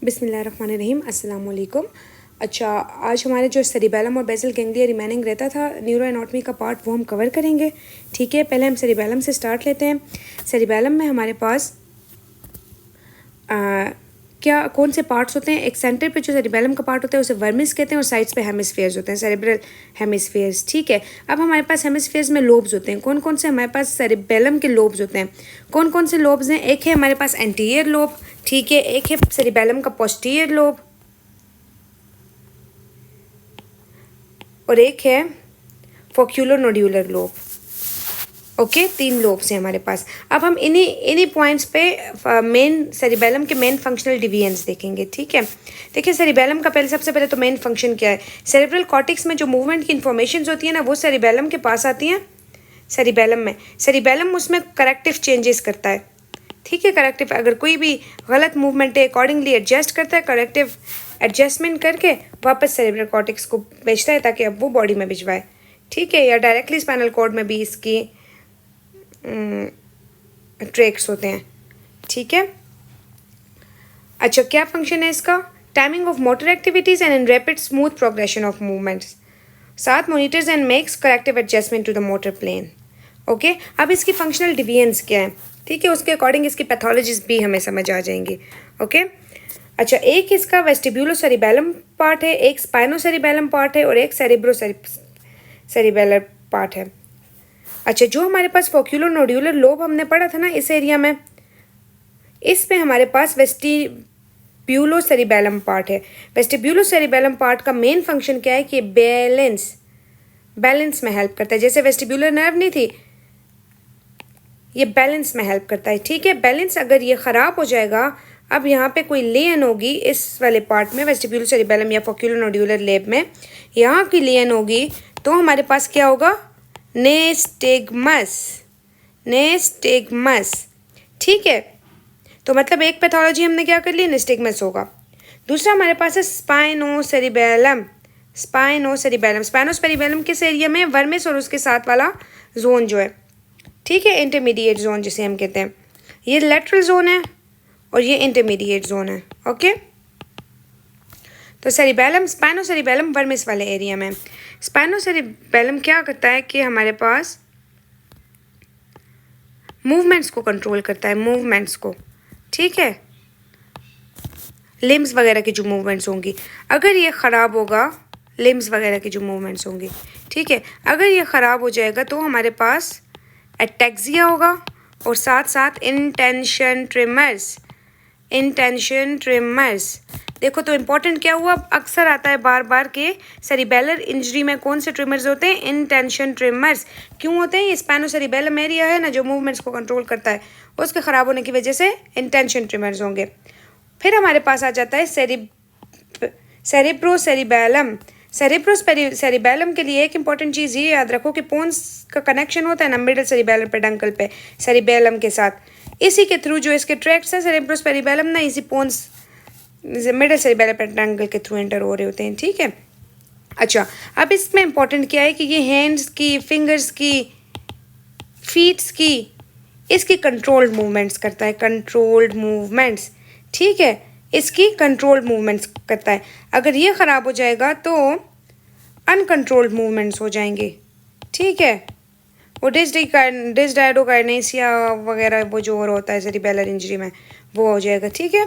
बिस्मिल्लाहिर्रहमानिर्रहीम, अस्सलाम वालेकुम। अच्छा, आज हमारे जो सेरिबेलम और बेसल गैंग्लिया रिमेनिंग रहता था न्यूरो एनाटॉमी का पार्ट, वो हम कवर करेंगे। ठीक है, पहले हम सेरिबेलम से स्टार्ट लेते हैं। सेरिबेलम में हमारे पास क्या कौन से पार्ट्स होते हैं? एक सेंटर पे जो सेरिबेलम का पार्ट होता है उसे वर्मिस कहते हैं और साइड्स पे हेमिस्फीयर्स होते हैं, सेरेब्रल हेमिस्फीयर्स। ठीक है, अब हमारे पास हेमिस्फीयर्स में लोब्स होते हैं। कौन कौन से हमारे पास सेरिबेलम के लोब्स होते हैं? कौन कौन से लोब्स हैं? एक है हमारे पास एंटीरियर लोब, ठीक है, एक है सेरिबेलम का पोस्टीरियर लोब और एक है फोक्यूलो-नोड्यूलर लोब। ओके, 3 लोब्स हैं हमारे पास। अब हम इन्हीं पॉइंट्स पे मेन सेरिबेलम के मेन फंक्शनल डिवीजन्स देखेंगे। ठीक है, देखिए सेरिबेलम का सबसे पहले तो मेन फंक्शन क्या है? सेरेब्रल कॉर्टेक्स में जो मूवमेंट की इन्फॉर्मेशन होती है ना, वो सेरिबेलम के पास आती हैं। सेरिबेलम उसमें करेक्टिव चेंजेस करता है। ठीक है, करेक्टिव, अगर कोई भी गलत मूवमेंट है अकॉर्डिंगली एडजस्ट करता है, करेक्टिव एडजस्टमेंट करके वापस सेरेब्रल कॉर्टेक्स को भेजता है ताकि अब वो बॉडी में भिजवाए। ठीक है, या डायरेक्टली स्पाइनल कॉर्ड में भी इसकी ट्रैक्स होते हैं। ठीक है, अच्छा, क्या फंक्शन है इसका? Timing of motor activities and in rapid smooth progression of movements, साथ monitors and makes corrective adjustment to the motor plane. Okay, अब इसकी फंक्शनल डिवीजन्स क्या है? ठीक है, उसके अकॉर्डिंग इसकी पैथोलॉजीज भी हमें समझ आ जाएंगी। ओके, अच्छा, एक इसका वेस्टिब्यूलो सेरिबेलम पार्ट है, एक स्पाइनो सेरिबेलम पार्ट है और एक सेरिब्रो सेरिबेलर पार्ट है। अच्छा, जो हमारे पास फोक्यूलो नोड्यूलर लोब हमने पढ़ा था ना इस एरिया में, इसमें हमारे पास वेस्टिब्यूलो सेरिबेलम पार्ट है। वेस्टिब्यूलो सेरिबेलम पार्ट का मेन फंक्शन क्या है कि बैलेंस में हेल्प करता है। जैसे वेस्टिब्यूलर नर्व नहीं थी, ये बैलेंस में हेल्प करता है। ठीक है, बैलेंस अगर ये ख़राब हो जाएगा, अब यहाँ पे कोई लेन होगी इस वाले पार्ट में, वेस्टिब्यूलो सेरिबेलम या फोक्यूलो नोड्यूलर लेब में, यहाँ की लेन होगी तो हमारे पास क्या होगा? नेस्टेगमस। ठीक है, तो मतलब एक पैथोलॉजी हमने क्या कर ली? नेस्टेगमस होगा। दूसरा हमारे पास है स्पाइनोसेरिबेलम। स्पाइनोसेरिबेलम किस एरिया में? वर्मिस और उसके साथ वाला जोन जो है, ठीक है, इंटरमीडिएट जोन जिसे हम कहते हैं। ये लेटरल जोन है और ये इंटरमीडिएट जोन है। ओके, तो स्पाइनोसेरिबेलम वर्मिस वाले एरिया में। स्पाइनोसेरिबेलम क्या करता है कि हमारे पास मूवमेंट्स को कंट्रोल करता है, मूवमेंट्स को। ठीक है, लिम्स वगैरह की जो मूवमेंट्स होंगी, अगर ये ख़राब होगा, लिम्स वगैरह की जो मूवमेंट्स होंगी, ठीक है, अगर ये ख़राब हो जाएगा तो हमारे पास एटैक्सिया होगा और साथ साथ इंटेंशन ट्रिमर्स। देखो तो इम्पोर्टेंट क्या हुआ? अक्सर आता है बार बार के सेरिबेलर इंजरी में कौन से ट्रिमर्स होते हैं? Intention trimmers. क्यों होते हैं? ये स्पाइनोसेरिबेलम एरिया है ना जो मूवमेंट्स को कंट्रोल करता है, उसके ख़राब होने की वजह से इंटेंशन ट्रिमर्स होंगे। फिर हमारे पास आ जाता है सेरिब्रो सेरिबेलम के लिए एक इंपॉर्टेंट चीज़ ये याद रखो कि पोन्स का कनेक्शन होता है ना मिडल सेरिबेलर पेडंकल पे सेरिबेलम के साथ, इसी के थ्रू जो इसके ट्रैक्ट्स हैं सेरिब्रो सेरिबेलम ना, इसी पोन्स मिडल सेरिबेलर पेडंकल के थ्रू एंटर हो रहे होते हैं। ठीक है, अच्छा, अब इसमें इंपॉर्टेंट क्या है कि ये हैंड्स की, फिंगर्स की, फीट्स की, इसकी कंट्रोल्ड मूवमेंट्स करता है, कंट्रोल्ड मूवमेंट्स। ठीक है, इसकी कंट्रोल्ड मूवमेंट्स करता है। अगर ये ख़राब हो जाएगा तो अनकंट्रोल्ड मूवमेंट्स हो जाएंगे। ठीक है, वो डिसडायडोकाइनेसिया वगैरह वो जो और होता है सेरिबेलर इंजरी में, वो हो जाएगा। ठीक है,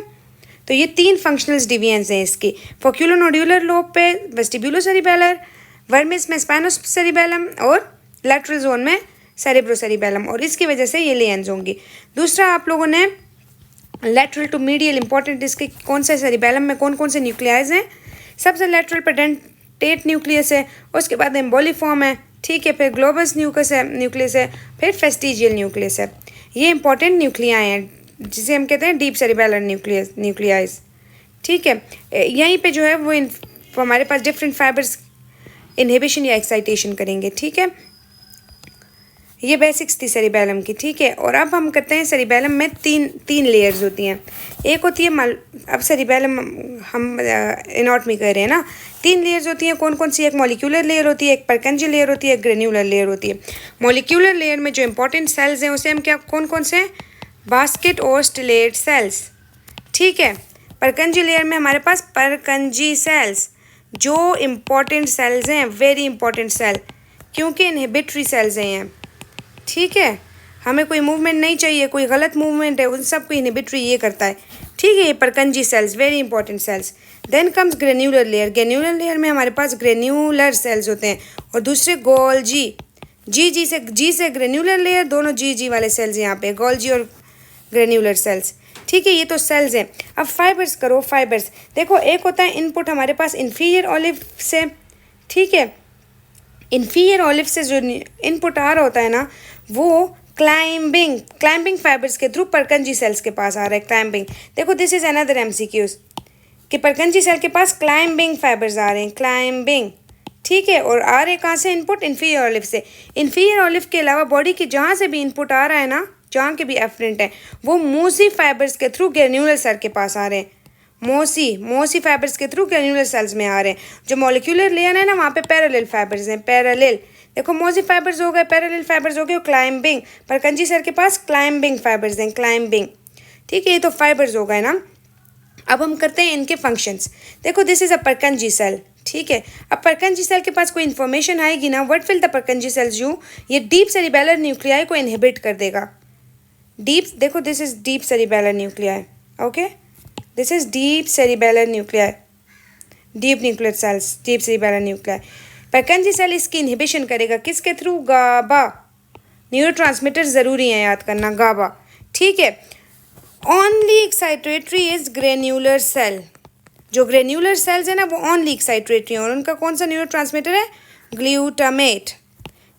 तो ये 3 फंक्शनल डिवीजन्स हैं इसकी। फोक्यूलो नोड्यूलर लोब पे वेस्टिब्यूलो सेरिबेलर, वर्मिस में स्पाइनोसेरिबेलम और लेटरल जोन में सेरिब्रो सेरिबेलम, और इसकी वजह से ये लेंस होंगी। दूसरा आप लोगों ने लेटरल टू मीडियल इंपॉर्टेंट इसके कौन से सेरिबेलम में कौन कौन से न्यूक्लियाइज हैं? सबसे लेटरल पेडेंटेट न्यूक्लियस है, उसके बाद एम्बोलिफॉर्म है, ठीक है, फिर ग्लोबस न्यूक्लियस है, फिर फेस्टिजियल न्यूक्लियस है। ये इंपॉर्टेंट न्यूक्लियाई हैं जिसे हम कहते हैं डीप सेरिबेलर न्यूक्लियाइज। ठीक है, यहीं पे जो है वो हमारे पास डिफरेंट फाइबर्स इनहिबिशन या एक्साइटेशन करेंगे। ठीक है, ये बेसिक्स थी सेरिबेलम की। ठीक है, और अब हम करते हैं सेरिबेलम में तीन लेयर्स होती हैं। एक होती है अब सेरिबेलम हम एनाटॉमी कर रहे हैं ना, 3 लेयर्स होती हैं। कौन कौन सी? एक मॉलिक्यूलर लेयर होती है, एक परकेंजियल लेयर होती है, एक ग्रेन्यूलर लेयर होती है। मॉलिक्यूलर लेयर में जो इंपॉर्टेंट सेल्स हैं उसे हम कौन कौन से हैं? बास्केट और स्टिलेट सेल्स। ठीक है, परकंजी लेयर में हमारे पास परकंजी सेल्स, जो इम्पोर्टेंट सेल्स हैं, वेरी इंपॉर्टेंट सेल, क्योंकि इनहिबिटरी सेल्स हैं ये, ठीक है। हमें कोई मूवमेंट नहीं चाहिए, कोई गलत मूवमेंट है उन सब को इनहिबिटरी ये करता है, ठीक है। ये Purkinje cells very important cells. Then comes granular layer. Granular layer में हमारे पास ग्रेन्यूलर सेल्स होते हैं और दूसरे गोल्जी, जी से ग्रेन्यूलर लेयर, दोनों जी वाले सेल्स यहाँ पे, गोल्जी और ग्रेन्यूलर सेल्स, ठीक है। ये तो सेल्स हैं। अब फाइबर्स करो, फाइबर्स देखो, एक होता है इनपुट हमारे पास इन्फीरियर ऑलिव से, ठीक है। इन्फीरियर ऑलिव से जो इनपुट आ रहा होता है ना, वो क्लाइंबिंग फाइबर्स के थ्रू परकंजी सेल्स के पास आ रहा है। क्लाइंबिंग, देखो दिस इज अनदर एमसीक्यूज कि परकंजी सेल के पास क्लाइंबिंग फाइबर्स आ रहे हैं, क्लाइंबिंग, ठीक है। और आ रहे कहाँ से? इनपुट इन्फीरियर ऑलिव से। इन्फीरियर ऑलिव के अलावा बॉडी के जहाँ से भी इनपुट आ रहा है ना, जहाँ के भी एफरेंट है, वो मोसी फाइबर्स के थ्रू ग्रेन्यूलर सेल के पास आ रहे हैं। मोसी फाइबर्स के थ्रू ग्रेन्यूलर सेल्स में आ रहे हैं। जो मॉलिक्यूलर लेयर है ना, वहाँ पे पैरेलल फाइबर्स हैं, पैरेलल। देखो मोसी फाइबर्स हो गए, पैरेलल फाइबर्स हो गए, क्लाइंबिंग, परकंजी सेल के पास क्लाइंबिंग फाइबर्स हैं, क्लाइंबिंग, ठीक है। ये तो फाइबर्स हो गए ना। अब हम करते हैं इनके फंक्शंस। देखो this is a Purkinje cell, ठीक है। अब परकंजी सेल के पास कोई इन्फॉर्मेशन आएगी ना, what will the Purkinje cells do? ये डीप सेरिबेलर न्यूक्लियाई को इनहिबिट कर देगा। डीप, देखो this is deep cerebellar nuclei, okay, this is deep cerebellar nuclei, deep nuclear cells, deep cerebellar nuclei. Purkinje cell इसकी inhibition करेगा, किसके through? गाबा। Neurotransmitter ज़रूरी है याद करना, गाबा, ठीक है। Only excitatory is granular cell. जो ग्रेन्यूलर सेल्स है ना, वो ओनली एक्साइटेटरी है और उनका कौन सा न्यूरोट्रांसमीटर है? ग्लूटामेट,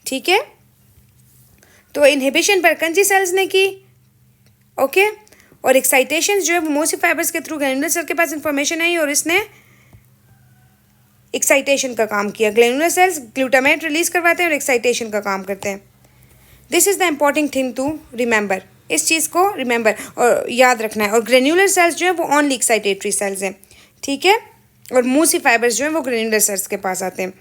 ठीक है। तो इनहिबिशन परकंजी सेल्स ने की, ओके, और एक्साइटेशन जो है वो मोसी फाइबर्स के थ्रू ग्रेन्यूलर सेल के पास इंफॉर्मेशन आई और इसने एक्साइटेशन का काम किया। ग्रेन्यूलर सेल्स ग्लूटामेट रिलीज करवाते हैं और एक्साइटेशन का काम करते हैं। This is the important thing to remember, इस चीज़ को रिमेंबर और याद रखना है। और ग्रेन्यूलर सेल्स जो है वो ओनली एक्साइटेटरी सेल्स हैं, ठीक है। और मोसी फाइबर्स जो है वो ग्रेन्यूलर सेल्स के पास आते हैं।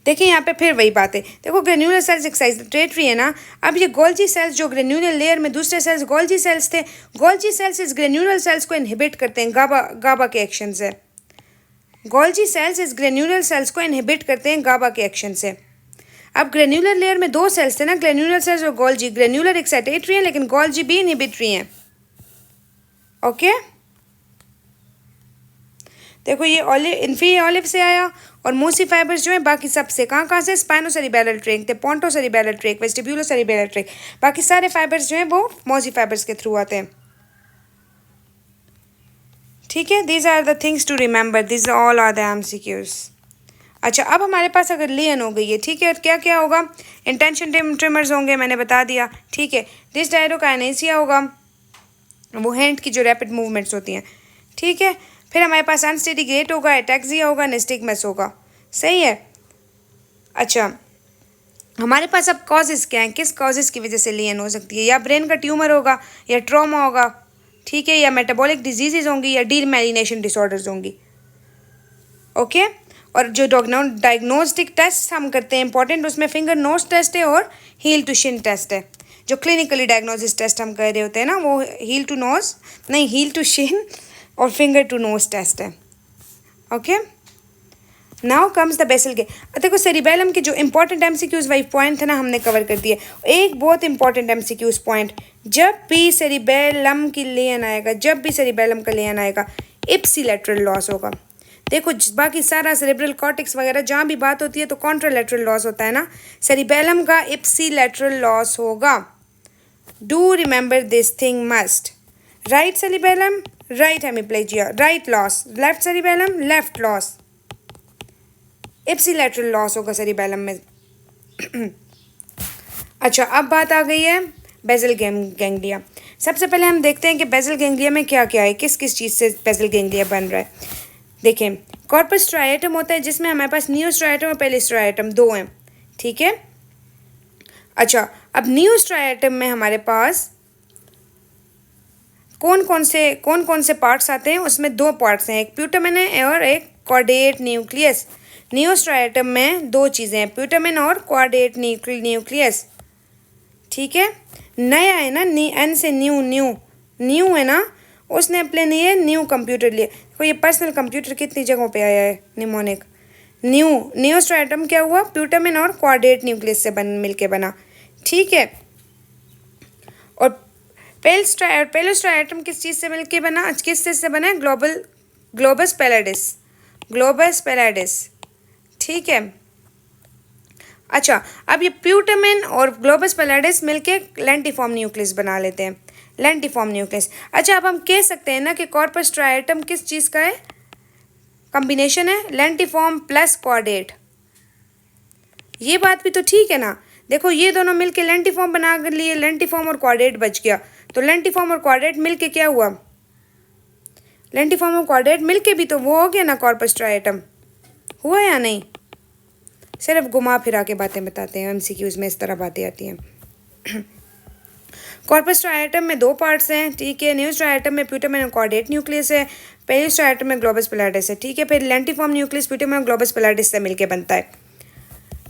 देखिए यहाँ पे फिर वही बात है, देखो ग्रेन्यूलर सेल्स एक्साइटेटरी है ना। अब ये गोल्जी सेल्स जो ग्रेन्यूलर लेयर में दूसरे सेल्स गोल्जी सेल्स थे, गोल्जी सेल्स इस ग्रेन्यूलर सेल्स को इनहिबिट करते हैं गाबा के एक्शन से। गोल्जी सेल्स इस ग्रेन्यूलर सेल्स को इनहिबिट करते हैं गाबा के एक्शन से। अब ग्रेन्यूलर लेयर में दो सेल्स थे ना, ग्रेन्यूलर सेल्स और गोल्जी। ग्रेन्यूलर एक्साइटेटरी है लेकिन गोल्जी भी इनहिबिटरी हैं, ओके। देखो ये इन्फीरियर ऑलिव से आया और मोसी फाइबर्स जो है बाकी सब से, कहाँ से? स्पाइनोसेरिबेलर ट्रैक्ट थे, पोंटोसेरिबेलर ट्रैक्ट, वेस्टिब्यूलोसेरिबेलर ट्रैक्ट, बाकी सारे फाइबर्स जो हैं वो मोसी फाइबर्स के थ्रू आते हैं, ठीक है। These are the things to remember, this all are the MCQs. अच्छा, अब हमारे पास अगर लियन हो गई है, ठीक है, और क्या क्या होगा? इंटेंशन ट्रिमर्स होंगे, मैंने बता दिया, ठीक है। डिसडायरोकाइनेसिया होगा, वो हैंड की जो रैपिड मूवमेंट्स होती हैं, ठीक है। फिर हमारे पास अनस्टेडी गेट होगा, एटैक्सिया होगा, निस्टिगमस होगा, सही है। अच्छा, हमारे पास अब कॉजेज़ क्या हैं? किस कॉजेज़ की वजह से लियन हो सकती है? या ब्रेन का ट्यूमर होगा, या ट्रॉमा होगा, ठीक है, या मेटाबॉलिक डिजीज़ होंगी, या डीमैलिनेशन डिसऑर्डर्स होंगी, ओके। और जो डायग्नोस्टिक टेस्ट हम करते हैं इंपॉर्टेंट, उसमें फिंगर नोज टेस्ट है और हील टू शिन टेस्ट है। जो क्लिनिकली डायग्नोसिस टेस्ट हम कर रहे होते हैं ना, वो हील टू शिन और फिंगर टू नोज टेस्ट है, okay. Now comes the basal ganglia. देखो सेरिबेलम के जो इंपॉर्टेंट एमसीक्यूज वाइज पॉइंट थे ना, हमने कवर कर दिए। एक बहुत इंपॉर्टेंट एमसीक्यूज पॉइंट, जब भी सेरिबेलम की लेन आएगा, जब भी सेरिबेलम का लेन आएगा, इप्सिलेटरल लॉस होगा। देखो बाकी सारा सेरेब्रल कॉर्टेक्स वगैरह जहाँ भी बात होती है तो कॉन्ट्रालेटरल लॉस होता है ना, सेरिबेलम का इप्सिलेटरल लॉस होगा। Do remember this thing must. Right cerebellum right hemiplegia, right loss, left cerebellum left loss, ipsilateral loss होगा सेरिबेलम में। अच्छा, अब बात आ गई है बेसल गैंग्लिया। सबसे पहले हम देखते हैं कि बेसल गैंग्लिया में क्या क्या है, किस किस चीज़ से बेसल गैंग्लिया बन रहा है। देखें, कॉर्पस स्ट्राइएटम होता है जिसमें हमारे पास नियोस्ट्राइएटम और पेलिस्ट्राइएटम दो हैं, ठीक है। अच्छा, अब नियोस्ट्राइएटम में हमारे पास कौन कौन से पार्ट्स आते हैं? उसमें दो पार्ट्स हैं, एक प्यूटामेन है और एक क्वाड्रेट न्यूक्लियस। नियोस्ट्राइएटम में दो चीज़ें हैं, प्यूटामेन और क्वाड्रेट न्यूक्लियस, ठीक है। नया है ना, एन से न्यू है ना, उसने अपने लिए न्यू कंप्यूटर लिए। देखो ये पर्सनल कंप्यूटर कितनी जगहों पे आया है, निमोनिक। न्यू स्ट्रैटम क्या हुआ, प्यूटामिन और क्वाड्रेट न्यूक्लियस से मिलके बना, ठीक है। और पेलोस्ट्राटम किस चीज़ से मिलके बना, किस चीज़ से बना है, ग्लोबस पैलेडिस, ठीक है। अच्छा, अब ये प्यूटामिन और ग्लोबस पैलेडिस मिलके लेंटिफॉर्म न्यूक्लियस बना लेते हैं, लेंटिफॉर्म न्यूक्लियस। अच्छा, अब हम कह सकते हैं ना कि कॉर्पस स्ट्राइएटम किस चीज़ का है, कॉम्बिनेशन है लेंटिफॉर्म प्लस क्वाड्रेट। ये बात भी तो ठीक है ना। देखो ये दोनों मिलके लेंटिफॉर्म बना कर लिए, लेंटिफॉर्म और क्वाड्रेट बच गया। तो लेंटिफॉर्म और क्वाड्रेट मिलके क्या हुआ, लेंटिफॉर्म और क्वाड्रेट मिलके भी तो वो हो गया ना कॉर्पस स्ट्राइएटम, हुआ या नहीं। सिर्फ घुमा फिरा के बातें बताते हैं, एमसीक्यूज में इस तरह बातें आती हैं। कॉर्पस स्ट्राइएटम में दो पार्ट्स हैं, ठीक है। न्यू स्ट्राइएटम में प्यूटामिन और क्वाड्रेट न्यूक्लियस है, पेलो स्ट्राइएटम में ग्लोबस पैलेडिस है, ठीक है। फिर लेंटिफॉर्म न्यूक्लियस प्यूटामिन और ग्लोबस पैलेडिस से मिलके बनता है,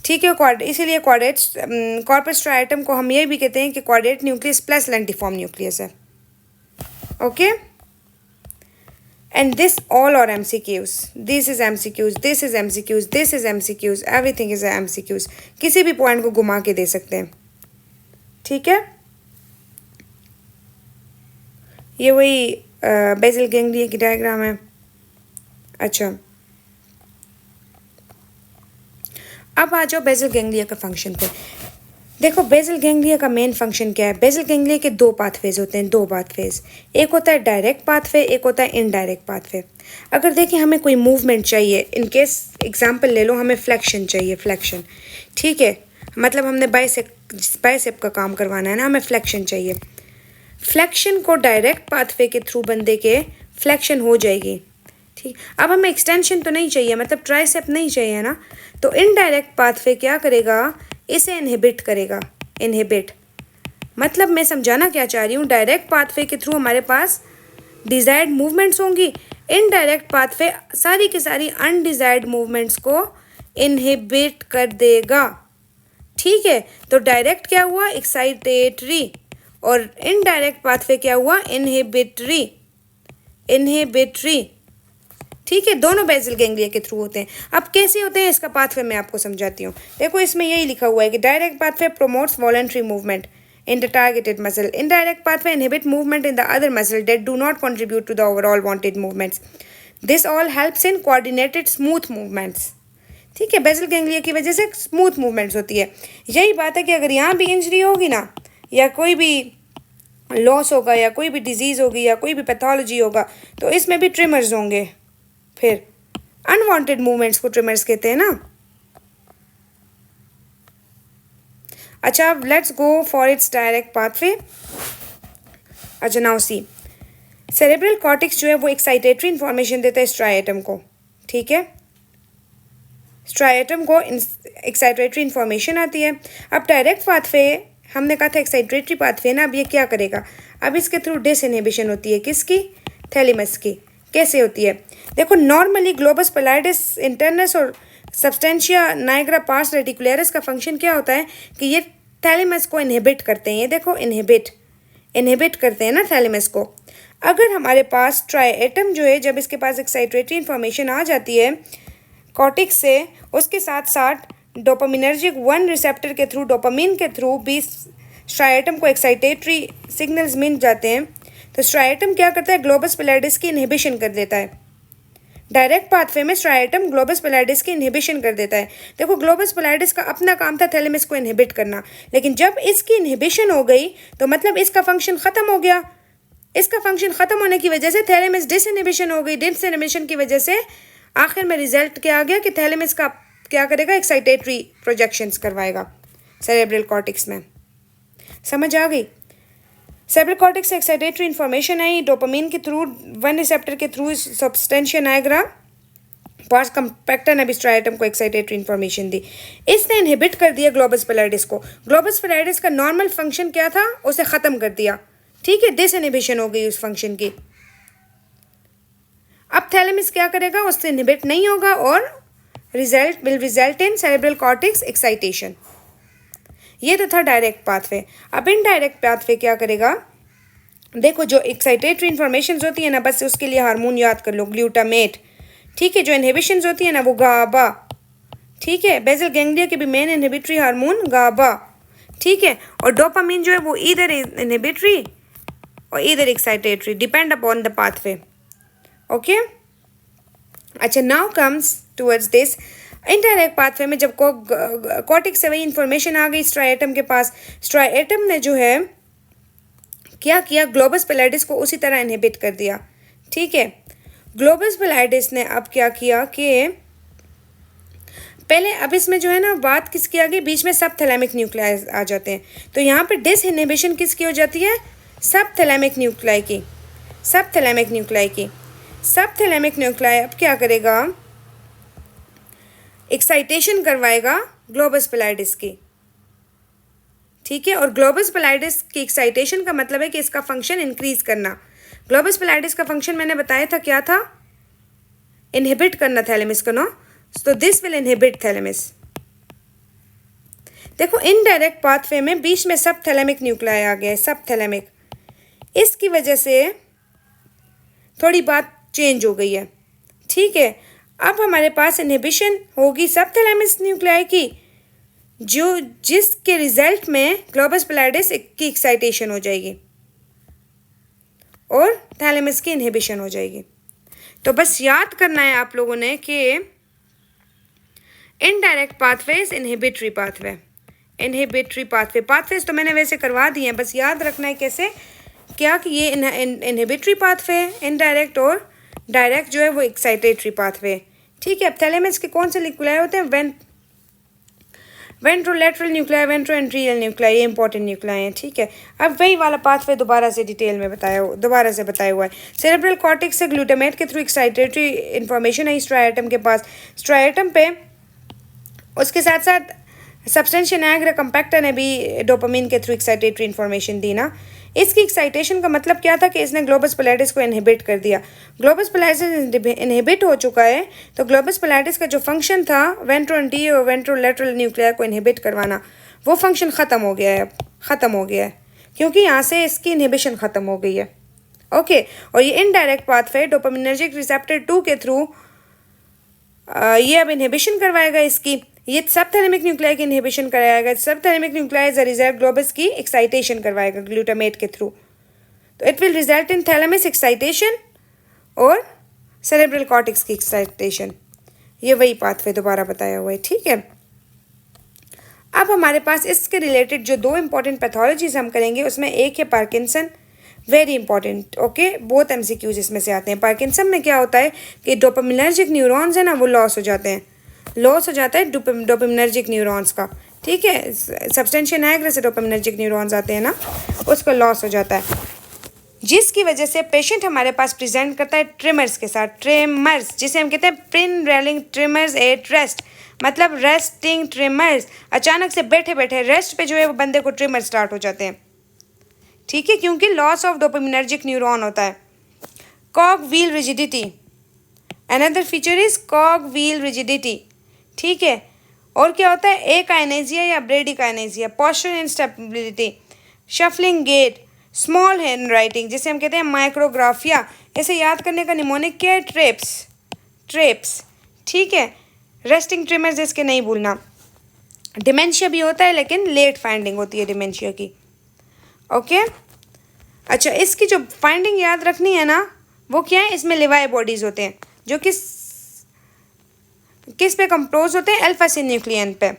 ठीक है। इसीलिए कॉर्पस स्ट्राइएटम को हम ये भी कहते हैं कि quadrat nucleus plus lentiform nucleus है, okay. And this all are MCQs. This is MCQs. This is MCQs. This is MCQs. Everything is MCQs. किसी भी पॉइंट को घुमा के दे सकते हैं, ठीक है। ये वही बेसल गैंग्लिया की डायग्राम है। अच्छा, अब आ जाओ बेसल गैंग्लिया का फंक्शन पे। देखो बेसल गैंग्लिया का मेन फंक्शन क्या है। बेसल गैंग्लिया के दो पाथवेज होते हैं, दो पाथवेज। एक होता है डायरेक्ट पाथवे, एक होता है इनडायरेक्ट पाथवे। अगर देखें हमें कोई मूवमेंट चाहिए, इन केस एग्जांपल ले लो, हमें फ्लेक्शन चाहिए, फ्लेक्शन, ठीक है। मतलब हमने बाइसेप का काम करवाना है ना, हमें फ्लेक्शन चाहिए। फ्लेक्शन को डायरेक्ट पाथवे के थ्रू बंदे के फ्लेक्शन हो जाएगी, ठीक। अब हमें एक्सटेंशन तो नहीं चाहिए, मतलब ट्राइसेप नहीं चाहिए ना, तो इनडायरेक्ट पाथवे क्या करेगा, इसे इनहिबिट करेगा। इनहिबिट मतलब मैं समझाना क्या चाह रही हूँ, डायरेक्ट पाथवे के थ्रू हमारे पास डिजायर्ड मूवमेंट्स होंगी, इनडायरेक्ट पाथवे सारी की सारी अनडिजायर्ड मूवमेंट्स को इनहिबिट कर देगा, ठीक है। तो डायरेक्ट क्या हुआ, एक्साइटेटरी, और इनडायरेक्ट पाथवे क्या हुआ, इनहिबिटरी, इनहिबिटरी, ठीक है। दोनों बेसल गैंग्लिया के थ्रू होते हैं। अब कैसे होते हैं इसका पाथवे मैं आपको समझाती हूँ। देखो इसमें यही लिखा हुआ है कि direct pathway promotes voluntary movement in the targeted muscle. Indirect pathway inhibit movement in the other muscle that do not contribute to the overall wanted movements. This all helps in coordinated smooth movements. ठीक है, basal ganglia की वजह से smooth movements होती है। यही बात है कि अगर यहाँ भी इंजरी होगी ना, या कोई भी लॉस होगा, या कोई भी डिजीज़ होगी, या कोई भी पैथोलॉजी होगा, तो इसमें भी ट्रिमर्स होंगे। फिर अनवांटेड मूवमेंट्स को ट्रिमर्स कहते हैं ना। अच्छा, let's go for its direct pathway. अच्छा, नाउ सी, सेरेब्रल कॉर्टेक्स जो है वो एक्साइटेटरी इन्फॉर्मेशन देता है स्ट्राइएटम को, ठीक है। स्ट्राइएटम को एक्साइटेटरी इन्फॉर्मेशन आती है। अब डायरेक्ट पाथवे हमने कहा था एक्साइटेटरी पाथवे ना, अब ये क्या करेगा, अब इसके थ्रू डिसइनहिबिशन होती है, किसकी, थैलेमस की। कैसे होती है, देखो नॉर्मली ग्लोबस पैलेडिस इंटरनस और सब्सटेंशिया नाइग्रा पार्स रेटिकुलरिस का फंक्शन क्या होता है कि ये थैलेमस को इनहिबिट करते हैं। ये देखो इनहिबिट करते हैं ना थैलेमस को। अगर हमारे पास स्ट्राइएटम जो है, जब इसके पास एक्साइटेटरी इन्फॉर्मेशन आ जाती है कॉर्टेक्स से, उसके साथ साथ डोपामिनर्जिक 1 रिसेप्टर के थ्रू, डोपामिन के थ्रू भी स्ट्राइएटम को एक्साइटेटरी सिग्नल्स मिल जाते हैं। तो स्ट्राइएटम क्या करता है, ग्लोबस पैलेडिस की इनहिबिशन कर देता है। डायरेक्ट पाथवे में स्ट्राइएटम ग्लोबस पैलेडिस की इनहिबिशन कर देता है। देखो ग्लोबस पैलेडिस का अपना काम था थैलेमस को इनहिबिट करना, लेकिन जब इसकी इनहिबिशन हो गई तो मतलब इसका फंक्शन ख़त्म हो गया। इसका फंक्शन ख़त्म होने की वजह से थैलेमस डिसइनहिबिशन हो गई। डिसइनहिबिशन की वजह से आखिर में रिजल्ट क्या आ गया कि थैलेमस का क्या करेगा, एक्साइटेटरी प्रोजेक्शंस करवाएगा सेरेब्रल कॉर्टेक्स में। समझ आ गई। सेरेब्रल कॉर्टेक्स से एक्साइटेटरी इन्फॉर्मेशन आई डोपामिन के थ्रू, 1 रिसेप्टर के through substantia nigra pars compacta ने भी स्ट्राइएटम को एक्साइटेटरी इन्फॉर्मेशन दी। इसने इनहिबिट कर दिया ग्लोबस पैलेडिस को। ग्लोबस पैलेडिस का नॉर्मल फंक्शन क्या था, उसे ख़त्म कर दिया, ठीक है। डिसइनहिबिशन हो गई उस फंक्शन की। अब थैलेमस क्या करेगा, उससे इनहिबिट नहीं होगा और will result in cerebral cortex excitation. ये तो था डायरेक्ट पाथवे। अब इनडायरेक्ट पाथवे क्या करेगा, देखो जो एक्साइटेटरी इन्फॉर्मेशन होती है ना, बस उसके लिए हार्मोन याद कर लो, ग्लूटामेट। ठीक है, जो इनहिबिशंस होती है ना वो गाबा। ठीक है, बेसल गैंग्लिया के भी मेन इनहिबिटरी हार्मोन गाबा। ठीक है, और डोपामिन जो है वो इधर इनहिबिटरी और इधर excitatory, depend upon the pathway. Okay, अच्छा, now comes towards this indirect pathway में जब कॉर्टेक्स से वही इंफॉर्मेशन आ गई स्ट्राइएटम के पास, स्ट्राइएटम ने जो है क्या किया, ग्लोबस पैलिडिस को उसी तरह इनहिबिट कर दिया। ठीक है, ग्लोबस पैलिडिस ने अब क्या किया कि पहले, अब इसमें जो है ना बात किसकी आ गई, बीच में सब थैलेमिक न्यूक्लियाई आ जाते हैं, तो यहाँ पे डिसइनहिबिशन किसकी हो जाती है, सब थैलेमिक न्यूक्लियाई की। सब थैलेमिक न्यूक्लियाई की, सब थैलेमिक न्यूक्लियाई अब क्या करेगा, एक्साइटेशन करवाएगा ग्लोबस पैलिडिस की। ठीक है, और ग्लोबस पैलिडिस की एक्साइटेशन का मतलब है कि इसका फंक्शन इंक्रीज करना। ग्लोबस पैलिडिस का फंक्शन मैंने बताया था क्या था, इनहिबिट करना थैलेमस को, नो, तो दिस विल इनहिबिट थैलेमस। देखो इनडायरेक्ट पाथवे में बीच में सब थैलेमिक न्यूक्लियाई आ गया है, सब थैलेमिक, इसकी वजह से थोड़ी बात चेंज हो गई है। ठीक है, अब हमारे पास इनहिबिशन होगी सब थैलेमस न्यूक्लियाई की, जो जिसके रिजल्ट में ग्लोबस पैलिडिस की एक्साइटेशन हो जाएगी और थैलेमस की इनहिबिशन हो जाएगी। तो बस याद करना है आप लोगों ने कि indirect pathways, inhibitory pathway, inhibitory pathway, pathways तो मैंने वैसे करवा दिए हैं, बस याद रखना है कैसे क्या कि ये इनहिबिटरी पाथवे इनडायरेक्ट, और डायरेक्ट जो है वो एक्साइटेटरी पाथवे। ठीक है, अब थैलेमस के कौन से न्यूक्लियाई होते हैं, वेंट्रोलैटरल न्यूक्लियाई, वेंट्रोएंट्रियल न्यूक्लियाई, ये इंपॉर्टेंट न्यूक्लियाई हैं। ठीक है, अब वही वाला पाथवे दोबारा से डिटेल में दोबारा से बताया हुआ है। सेरेब्रल कॉर्टेक्स से ग्लूटामेट के थ्रू एक्साइटेटरी इन्फॉर्मेशन है स्ट्राइएटम के पास, स्ट्राइएटम पे उसके साथ साथ सब्सटेंशिया निग्रा कंपैक्टा ने भी डोपामिन के थ्रू एक्साइटेटरी इन्फॉर्मेशन दी ना। इसकी एक्साइटेशन का मतलब क्या था कि इसने ग्लोबस पैलिडिस को इनहिबिट कर दिया। ग्लोबस पैलिडिस इनहिबिट हो चुका है, तो ग्लोबस पैलिडिस का जो फंक्शन था वेंट्रोएंट्रियल और वेंट्रोलैटरल न्यूक्लियाई को इनहिबिट करवाना, वो फंक्शन ख़त्म हो गया है, अब ख़त्म हो गया है, क्योंकि यहाँ से इसकी इनहिबिशन ख़त्म हो गई है। ओके, और ये इनडायरेक्ट पाथवे डोपामिनर्जिक रिसेप्टर 2 के थ्रू ये अब इनहिबिशन करवाएगा इसकी, ये सब थैलेमिक न्यूक्लियाई की इनहिबिशन कराएगा। सब thalamic nuclei as a result globus की एक्साइटेशन करवाएगा ग्लूटामेट के थ्रू, तो it will result in thalamus excitation और सेरेब्रल कॉर्टेक्स की एक्साइटेशन। ये वही पाथवे दोबारा बताया हुआ है। ठीक है, अब हमारे पास इसके रिलेटेड जो दो इंपॉर्टेंट पैथोलॉजीज हम करेंगे, उसमें एक है पार्किंसन, वेरी इंपॉर्टेंट। ओके, बहुत एमसीक्यूज इसमें से आते हैं। पार्किंसन में क्या होता है कि डोपामिनर्जिक न्यूरॉन्स है ना, वो लॉस हो जाते हैं, लॉस हो जाता है डोपामिनर्जिक न्यूरॉन्स का। ठीक है, सब्सटेंशिया निग्रा से डोपामिनर्जिक न्यूरॉन्स आते हैं ना, उसका लॉस हो जाता है, जिसकी वजह से पेशेंट हमारे पास प्रेजेंट करता है ट्रिमर्स के साथ, ट्रिमर्स जिसे हम कहते हैं pin railing trimmers at rest, मतलब रेस्टिंग ट्रिमर्स। अचानक से बैठे बैठे रेस्ट पे जो है वो बंदे को ट्रिमर स्टार्ट हो जाते हैं। ठीक है, क्योंकि लॉस ऑफ डोपामिनर्जिक न्यूरॉन होता है। Cog wheel rigidity, another feature is cog wheel rigidity. ठीक है, और क्या होता है, एकाइनेसिया या bradykinesia, posture instability, shuffling gait, small hand writing जिसे हम कहते हैं माइक्रोग्राफिया। इसे याद करने का निमोनिक क्या है, ट्रेप्स। ठीक है, रेस्टिंग ट्रिमर्स इसके नहीं भूलना। डिमेंशिया भी होता है, लेकिन लेट फाइंडिंग होती है डिमेंशिया की। ओके, अच्छा, इसकी जो फाइंडिंग याद रखनी है ना, वो क्या है, इसमें लिवाई बॉडीज होते हैं जो किस पे कंपोज होते हैं, अल्फा सिन्यूक्लियन पे।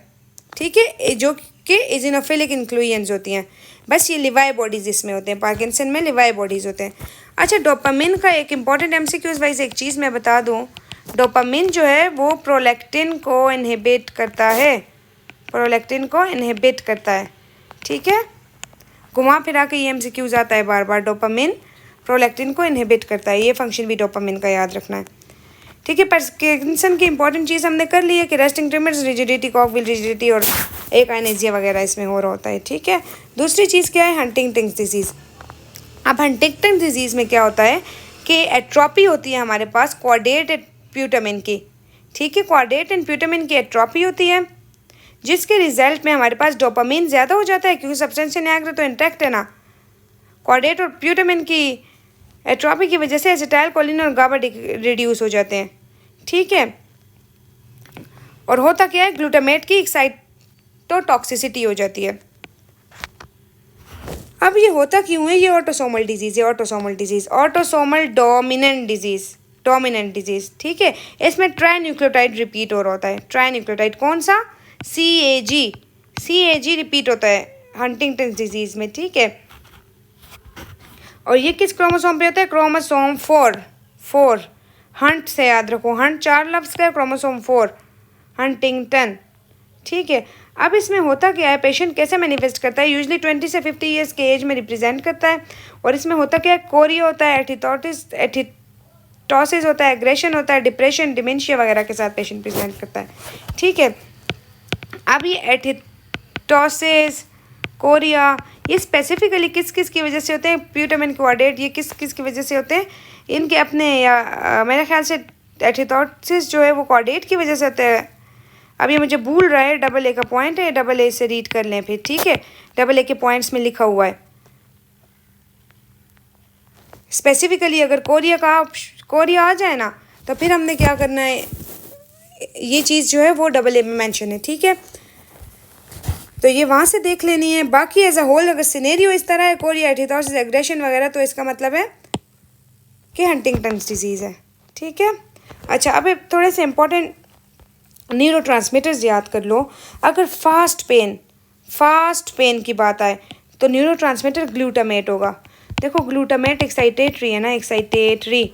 ठीक है, जो कि इजिनोफिलिक इंक्लूजन्स होती हैं, बस ये लिवाई बॉडीज इसमें होते हैं, पार्किंसन में लिवाई बॉडीज होते हैं। अच्छा, डोपामिन का एक इंपॉर्टेंट एमसीक्यूज वाइज एक चीज़ मैं बता दूं, डोपामिन जो है वो प्रोलैक्टिन को इनहिबिट करता है, प्रोलैक्टिन को इनहिबिट करता है। ठीक है, घुमा फिरा के ये एमसीक्यूज आता है बार बार, डोपामिन प्रोलैक्टिन को इनहिबिट करता है, ये फंक्शन भी डोपामिन का याद रखना है। ठीक है, पार्किंसन की इंपॉर्टेंट चीज़ हमने कर ली है कि resting trimmers, rigidity, कॉग wheel rigidity और एकाइनेसिया वगैरह इसमें हो रहा होता है। ठीक है, दूसरी चीज़ क्या है, हंटिंगटन डिजीज़। अब हंटिंगटन डिजीज़ में क्या होता है कि एट्रोपी होती है हमारे पास क्वाड्रेट प्यूटामिन की। ठीक है, क्वाड्रेट एंड प्यूटामिन की एट्रोपी होती है, जिसके रिजल्ट में हमारे पास डोपामिन ज़्यादा हो जाता है, क्योंकि सब्सटेंशिया निग्रा तो इंटैक्ट है ना, कॉर्डेट और ब्यूटामिन की एट्रोपी की वजह से एसिटाइल कोलिन और गाबा रिड्यूस हो जाते हैं, ठीक है। और होता क्या है, ग्लूटामेट की एक्साइटोटॉक्सिसिटी हो जाती है। अब ये होता क्यों है, ये ऑटोसोमल डिजीज़ है, autosomal disease, autosomal dominant disease, ठीक है। इसमें ट्राई न्यूक्लियोटाइड रिपीट हो रहा होता है। ट्राई न्यूक्लियोटाइड कौन सा, CAG रिपीट होता है हंटिंगटन डिजीज़ में, ठीक है। और ये किस क्रोमोसोम पे होता है, क्रोमोसोम 4। हंट से याद रखो, हंट 4 लफ्ज़ का, क्रोमोसोम 4 हंटिंगटन, ठीक है। अब इसमें होता क्या है, पेशेंट कैसे मैनिफेस्ट करता है, यूजली 20 से 50 ईयर्स के एज में रिप्रेजेंट करता है। और इसमें होता क्या है, कोरिया होता है, एथिटोसिस होता है, एग्रेशन होता है, डिप्रेशन, डिमेंशिया वगैरह के साथ पेशेंट प्रेजेंट करता है, ठीक है। अब ये एथिटोसिस, कोरिया, ये स्पेसिफिकली किस किस की वजह से होते हैं, ब्यूटामिन कॉर्डेट, ये किस किस की वजह से होते हैं, इनके अपने या मेरे ख्याल से एथिटोसिस जो है वो कॉर्डेट की वजह से होता है। अब ये मुझे भूल रहा है, AA का पॉइंट है, AA से रीड कर लें फिर, ठीक है। AA के पॉइंट्स में लिखा हुआ है स्पेसिफिकली। अगर कोरिया आ जाए ना, तो फिर हमने क्या करना है, ये चीज़ जो है वो AA में मेंशन है, ठीक है। तो ये वहाँ से देख लेनी है। बाकी एज अ होल अगर सिनेरियो इस तरह है, कोरिया, एथिटोसिस, एग्रेशन वगैरह, तो इसका मतलब है कि हंटिंगटन डिजीज़ है, ठीक है। अच्छा, अब थोड़े से इंपॉर्टेंट न्यूरोट्रांसमीटर्स याद कर लो। अगर फास्ट पेन की बात आए तो न्यूरोट्रांसमीटर ग्लूटामेट होगा। देखो ग्लूटामेट एक्साइटेटरी है ना, एक्साइटेटरी,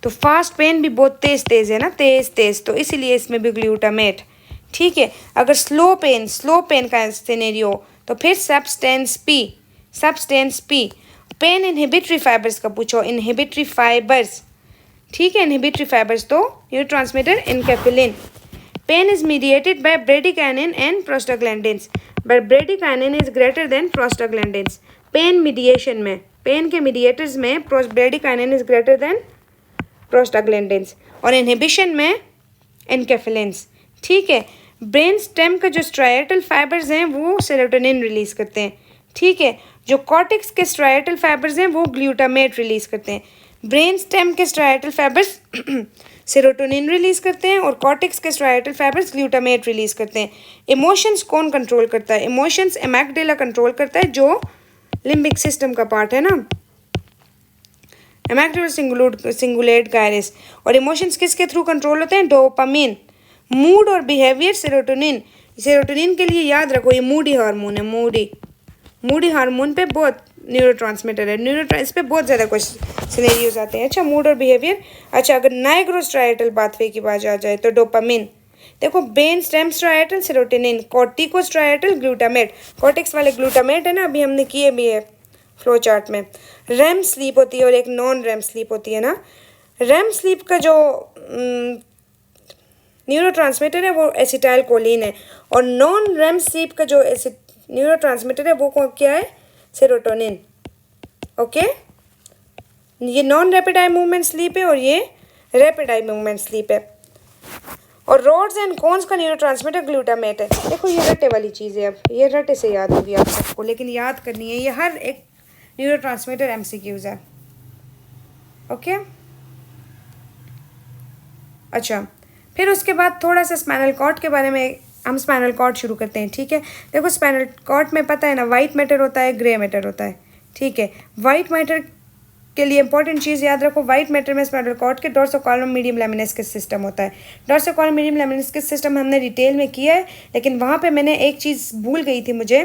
तो फास्ट पेन भी बहुत तेज़ है ना, तेज़, तो इसीलिए इसमें भी ग्लूटामेट, ठीक है। अगर स्लो पेन का सिनेरियो तो फिर substance P. Pain inhibitory fibres का पूछो, इनहिबिटरी फाइबर्स, ठीक है, इनहिबिटरी फाइबर्स तो neurotransmitter इनकेफिलिन। Pain is mediated by bradykinin and prostaglandins, but bradykinin is greater than prostaglandins. Pain mediation में, पेन के मीडिएटर्स में bradykinin is greater than prostaglandins, और inhibition में एनकेफिलिन्स, ठीक है। ब्रेन स्टेम का जो स्ट्राइटल फाइबर्स हैं वो सेरोटोनिन रिलीज करते हैं, ठीक है। जो कॉर्टेक्स के स्ट्राइटल फाइबर्स हैं वो ग्लूटामेट रिलीज करते हैं। ब्रेन स्टेम के स्ट्राइटल फाइबर्स सेरोटोनिन रिलीज करते हैं और कॉर्टेक्स के स्ट्राइटल फाइबर्स ग्लूटामेट रिलीज करते हैं। इमोशंस कौन कंट्रोल करता है, इमोशंस एमेग्डाला कंट्रोल करता है, जो लिम्बिक सिस्टम का पार्ट है ना, एमेग्डाला सिंगुलेट गायरिस। और इमोशंस किसके थ्रू कंट्रोल होते हैं, डोपामिन। मूड और बिहेवियर सेरोटोनिन के लिए याद रखो ये मूडी हार्मोन है, मूडी हार्मोन पे बहुत न्यूरोट्रांसमीटर है, इस पे बहुत ज़्यादा कुछ सिनेरियोज आते हैं। अच्छा, मूड और बिहेवियर। अच्छा, अगर नाइग्रोस्ट्राइटल पाथवे की बात आ जाए तो डोपामिन। देखो brain stem striatal serotonin, corticostriatal glutamate, cortex वाले ग्लूटामेट है ना, अभी हमने किए भी है फ्लो चार्ट में। रेम स्लीप होती है और एक नॉन रेम स्लीप होती है ना। रेम स्लीप का जो न्यूरोट्रांसमीटर है वो एसिटाइल कोलिन है, और नॉन रेम स्लीप का जो न्यूरोट्रांसमीटर है वो क्या है, सेरोटोनिन, ओके। ये non rapid eye movement sleep है और ये रैपिड आई मूवमेंट स्लीप है। और रोड्स एंड कोन्स का न्यूरोट्रांसमीटर ग्लूटामेट है। देखो ये रटे वाली चीज़ है, अब ये रटे से याद होगी आप सबको, लेकिन याद करनी है, ये हर एक न्यूरोट्रांसमीटर MCQs है, ओके। अच्छा, फिर उसके बाद थोड़ा सा स्पाइनल कॉर्ड के बारे में, हम स्पाइनल कॉर्ड शुरू करते हैं, ठीक है। देखो स्पाइनल कॉर्ड में पता है ना, वाइट मैटर होता है, ग्रे मैटर होता है, ठीक है। वाइट मैटर के लिए इंपॉर्टेंट चीज़ याद रखो, वाइट मैटर में स्पाइनल कॉर्ड के dorso column medium lemniscus system होता है। Dorso column medium lemniscus system हमने डिटेल में किया है, लेकिन वहाँ पे मैंने एक चीज़ भूल गई थी मुझे,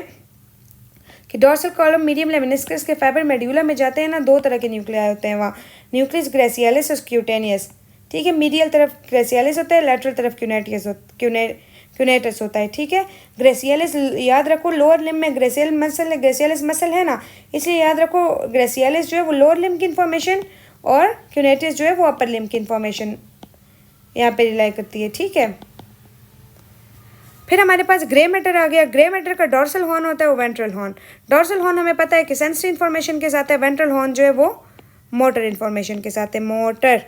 कि डोर्सल कॉलम मीडियम लेमिनिस्कस के फाइबर मेड्यूला में जाते हैं ना, 2 तरह के न्यूक्लियाई होते हैं वहाँ, न्यूक्लियस ग्रेसियालिस और क्यूटेनियस, ठीक है। मीडियल तरफ ग्रेसियालिस होता है, लेटरल तरफ क्यूनेटस होता है, ठीक है। ग्रेसियालिस याद रखो, लोअर लिम्ब में ग्रेसियालिस मसल है ना, इसलिए याद रखो ग्रेसियालिस जो है वो लोअर लिम्ब की इन्फॉर्मेशन और क्यूनेटस जो है वो अपर लिम्ब की इन्फॉर्मेशन यहाँ पे रिलाई करती है, ठीक है। फिर हमारे पास ग्रे मैटर आ गया। ग्रे मैटर का डोर्सल हॉर्न होता है वो वेंट्रल हॉर्न। डोर्सल हॉर्न हमें पता है कि सेंसरी इन्फॉर्मेशन के साथ है, वेंट्रल हॉर्न जो है वो मोटर इन्फॉर्मेशन के साथ है, मोटर,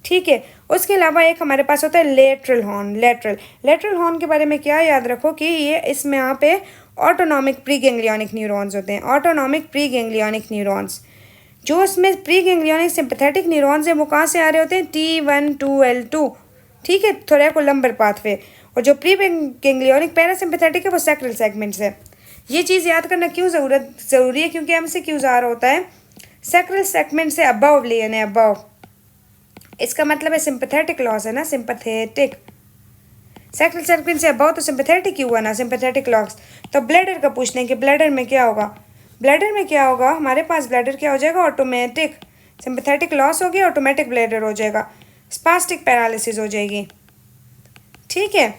ठीक है। उसके अलावा एक हमारे पास होता है लेटरल हॉर्न। लेटरल हॉर्न के बारे में क्या याद रखो कि ये इसमें यहाँ पे ऑटोनॉमिक प्री गैंग्लियनिक न्यूरॉन्स होते हैं, ऑटोनॉमिक प्री गैंग्लियनिक न्यूरॉन्स। जो उसमें प्री गैंग्लियनिक सिंपैथेटिक न्यूरॉन्स हैं वो कहाँ से आ रहे होते हैं, T1 2 L2, ठीक है, थोरैकोलम्बर पाथवे। और जो प्री गैंग्लियनिक पैरासिम्पैथेटिक है वो सैक्रल सेगमेंट्स है। ये चीज़ याद करना क्यों ज़रूरी है, क्योंकि MCQ आ रहा होता है सैक्रल सेगमेंट से अबव लेन है, अबव। इसका मतलब है सिंपैथेटिक लॉस है ना, सिंपैथेटिक। सैक्रल सेगमेंट से अबव तो सिंपैथेटिक ही हुआ ना, सिंपैथेटिक लॉस। तो ब्लैडर का पूछते हैं कि ब्लैडर में क्या होगा, ब्लैडर में क्या होगा हमारे पास, ब्लैडर क्या हो जाएगा, ऑटोमेटिक। सिंपैथेटिक लॉस हो गया, ऑटोमेटिक ब्लैडर हो जाएगा, स्पास्टिक पैरालिसिस हो जाएगी, ठीक है।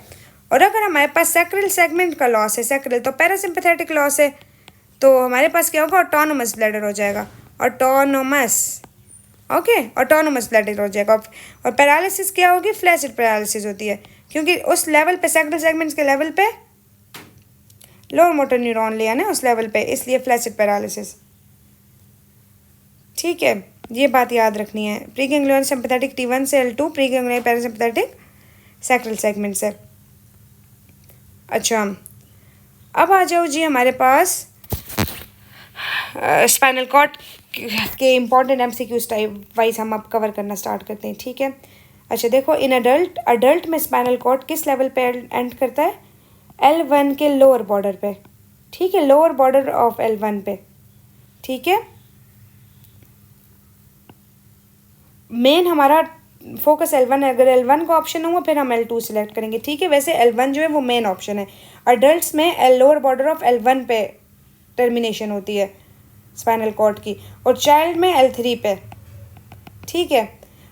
और अगर हमारे पास सैक्रल सेगमेंट का लॉस है, सैक्रल तो पैरासिम्पैथेटिक लॉस है, तो हमारे पास क्या होगा, ऑटोनोमस ब्लैडर हो जाएगा, ऑटोनोमस, ओके, ऑटोनोमस ब्लैडर हो जाएगा। और पैरालिसिस क्या होगी, फ्लैसिड पैरालिसिस होती है, क्योंकि उस लेवल पे सैक्रल सेगमेंट्स के लेवल पे लोअर मोटर न्यूरॉन लिया ना उस लेवल पे, इसलिए फ्लैसिड पैरालिसिस, ठीक है। ये बात याद रखनी है। प्री गैंग्लियन सिंपैथेटिक T1 से L2, pre ganglion parasympathetic sacral segment से। अच्छा, अब आ जाओ जी हमारे पास स्पाइनल कॉर्ड के इम्पॉर्टेंट MCQs टाइप वाइज हम अब कवर करना स्टार्ट करते हैं, ठीक है। अच्छा देखो, इन अडल्ट में स्पाइनल कॉर्ड किस लेवल पे एंड करता है, L1 के लोअर बॉर्डर पे, ठीक है, लोअर बॉर्डर ऑफ L1 पे, ठीक है। मेन हमारा फोकस L1 है, अगर L1 का ऑप्शन हुआ फिर हम L2 सिलेक्ट करेंगे, ठीक है। वैसे L1 जो है वो मेन ऑप्शन है। अडल्ट्स में लोअर बॉर्डर ऑफ L1 पे टर्मिनेशन होती है स्पाइनल कॉर्ड की, और चाइल्ड में L3 पे, ठीक है।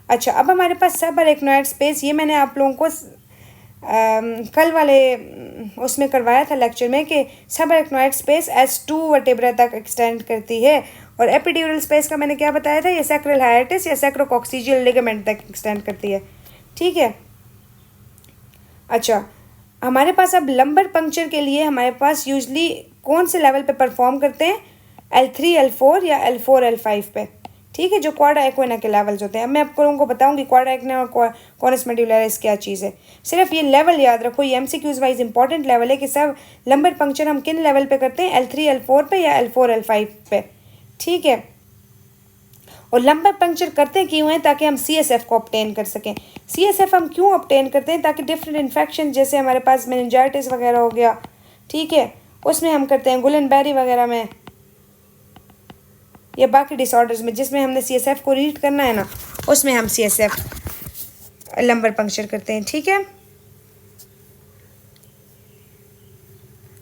अच्छा, अब हमारे पास सब अरेक्नॉइड स्पेस, ये मैंने आप लोगों को कल वाले उसमें करवाया था लेक्चर में कि सब अरेक्नॉइड स्पेस S2 वर्टेब्रा तक एक्सटेंड करती है, और एपिड्यूरल स्पेस का मैंने क्या बताया था, ये सैक्रल हाइएटस या सैक्रोकॉक्सिजियल लिगामेंट तक एक्सटेंड करती है, ठीक है। अच्छा, हमारे पास अब लंबर पंक्चर के लिए हमारे पास यूजली कौन से लेवल पे परफॉर्म करते हैं, L3 L4 या L4 L5 पे, ठीक है, जो क्वाड्रा एक्विना के लेवल्स होते हैं। अब मैं आप लोगों को बताऊंगी क्वाड्रा एक्विना और कॉनस मेडुलरिस क्या चीज़ है। सिर्फ ये लेवल याद रखो, ये MCQs वाइज इंपॉर्टेंट लेवल है कि सब लंबर पंक्चर हम किन लेवल पे करते हैं, L3 L4 पे या L4 L5 पे, ठीक है। और लंबर पंक्चर करते क्यों हैं, ताकि हम CSF को ऑब्टेन कर सकें। CSF हम क्यों ऑब्टेन करते हैं, ताकि डिफरेंट इन्फेक्शन जैसे हमारे पास मेनिंजाइटिस वगैरह हो गया, ठीक है, उसमें हम करते हैं, गुलन बैरी वगैरह में या बाकी डिसऑर्डर्स में जिसमें हमने CSF को रीड करना है ना, उसमें हम CSF लंबर पंक्चर करते हैं, ठीक है।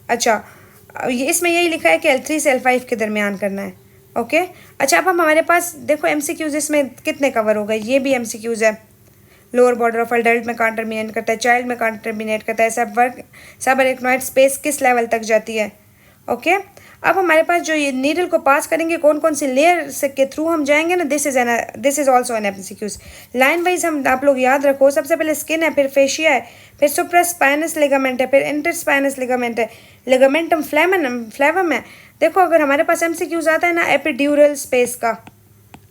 अच्छा, ये इसमें यही लिखा है कि L3 से L5 के दरमियान करना है, ओके। अच्छा, अब हमारे पास देखो MCQs इसमें कितने कवर हो गए, ये भी MCQs है। लोअर बॉर्डर ऑफ अडल्ट में कहाँ टर्मिनेट करता है, चाइल्ड में कहाँ टर्मिनेट करता है, सब अरेक्नॉइड स्पेस किस लेवल तक जाती है, ओके। अब हमारे पास जो ये नीडल को पास करेंगे कौन कौन सी लेयर से के थ्रू हम जाएंगे ना, this is also an MCQs। Line wise हम आप लोग याद रखो, सबसे पहले स्किन है, फिर फेशिया है, फिर सुप्रास्पाइनस लिगामेंट है, फिर इंटरस्पाइनस लिगामेंट है, लिगामेंटम फ्लेवम है। देखो, अगर हमारे पास MCQs आता है ना एपिड्यूरल स्पेस का,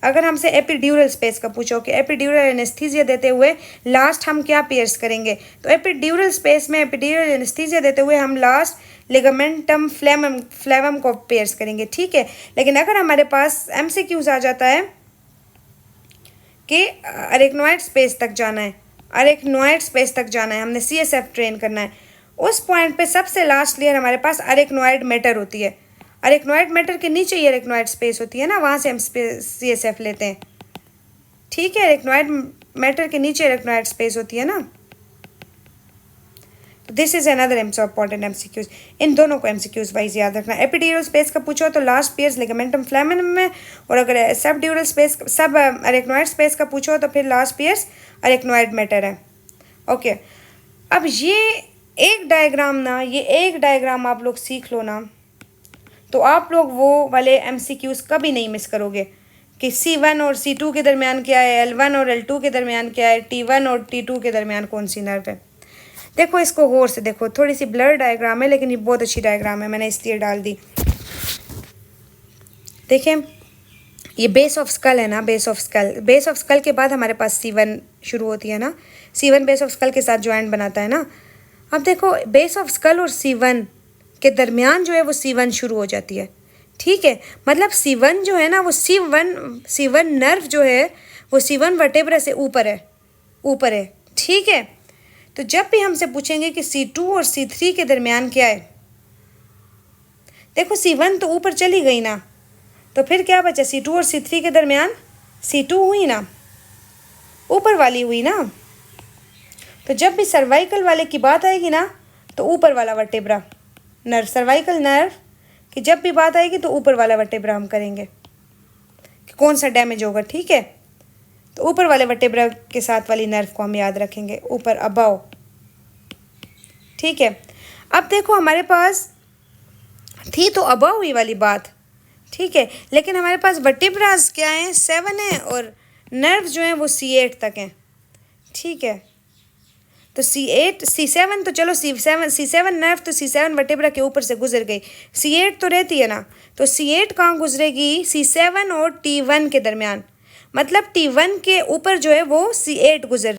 अगर हमसे एपिड्यूरल स्पेस का पूछो कि एपिड्यूरल एनेस्थीसिया देते हुए लास्ट हम क्या पियर्स करेंगे, तो एपिड्यूरल स्पेस में एपिड्यूरल एनेस्थीसिया देते हुए हम लास्ट लिगामेंटम फ्लेवम को पियर्स करेंगे, ठीक है। लेकिन अगर हमारे पास MCQs आ जाता है कि अरेक्नॉइड स्पेस तक जाना है, अरेक्नॉइड स्पेस तक जाना है, हमने CSF ट्रेन करना है, उस पॉइंट पे सबसे लास्ट लेयर हमारे पास अरेक्नॉइड मैटर होती है। अरेक्नॉइड मैटर के नीचे ही अरेक्नॉइड स्पेस होती है ना, वहाँ से हम CSF लेते हैं, ठीक है। अरेक्नॉइड मैटर के नीचे अरेक्नॉइड स्पेस होती है ना। This is another important MCQs। इन दोनों को MCQs वाइज याद रखना। एपिड्यूरल स्पेस का पूछो तो लास्ट पियर्स लिगामेंटम फ्लेवम में, और अगर सबड्यूरल स्पेस सब अरेक्नॉइड स्पेस का पूछो तो फिर लास्ट पियर्स अरेक्नॉइड मैटर है, ओके। अब ये एक डायग्राम आप लोग सीख लो ना, तो आप लोग वो वाले MCQs कभी नहीं मिस करोगे कि C1 और C2 के दरमियान क्या है, L1 और L2 के दरमियान क्या है, T1 और T2 के दरमियान कौन सी नर्व है। देखो इसको गौर से देखो, थोड़ी सी ब्लर डायग्राम है लेकिन ये बहुत अच्छी डायग्राम है, मैंने इसलिए डाल दी। देखें, ये बेस ऑफ स्कल है ना, बेस ऑफ स्कल के बाद हमारे पास C1 शुरू होती है ना, C1 बेस ऑफ स्कल के साथ ज्वाइंट बनाता है ना। अब देखो, बेस ऑफ स्कल और C1 के दरमियान जो है वो C1 शुरू हो जाती है। ठीक है, मतलब C1 जो है ना वो C1 नर्व जो है वो C1 वर्टेब्रा से ऊपर है। ठीक है, तो जब भी हमसे पूछेंगे कि C2 और C3 के दरमियान क्या है, देखो C1 तो ऊपर चली गई ना, तो फिर क्या बचा? C2 और C3 के दरमियान C2 हुई ना, ऊपर वाली हुई ना। तो जब भी सर्वाइकल वाले की बात आएगी ना तो ऊपर वाला वर्टेब्रा नर्व, सर्वाइकल नर्व की जब भी बात आएगी तो ऊपर वाला वर्टेब्रा हम करेंगे कि कौन सा डैमेज होगा। ठीक है, तो ऊपर वाले वर्टेब्रा के साथ वाली नर्व को हम याद रखेंगे, ऊपर अबाव। ठीक है, अब देखो हमारे पास थी तो अबाव हुई वाली बात। ठीक है, लेकिन हमारे पास वर्टेब्रास क्या हैं? 7 है और नर्व जो हैं वो C8 तक हैं। ठीक है, तो C7 तो चलो C7 नर्व तो C7 वर्टेब्रा के ऊपर से गुजर गई, C8 तो रहती है ना, तो C8 कहाँ गुजरेगी? C7 और T1 के दरमियान, मतलब T1 के ऊपर जो है वो C8 गुजर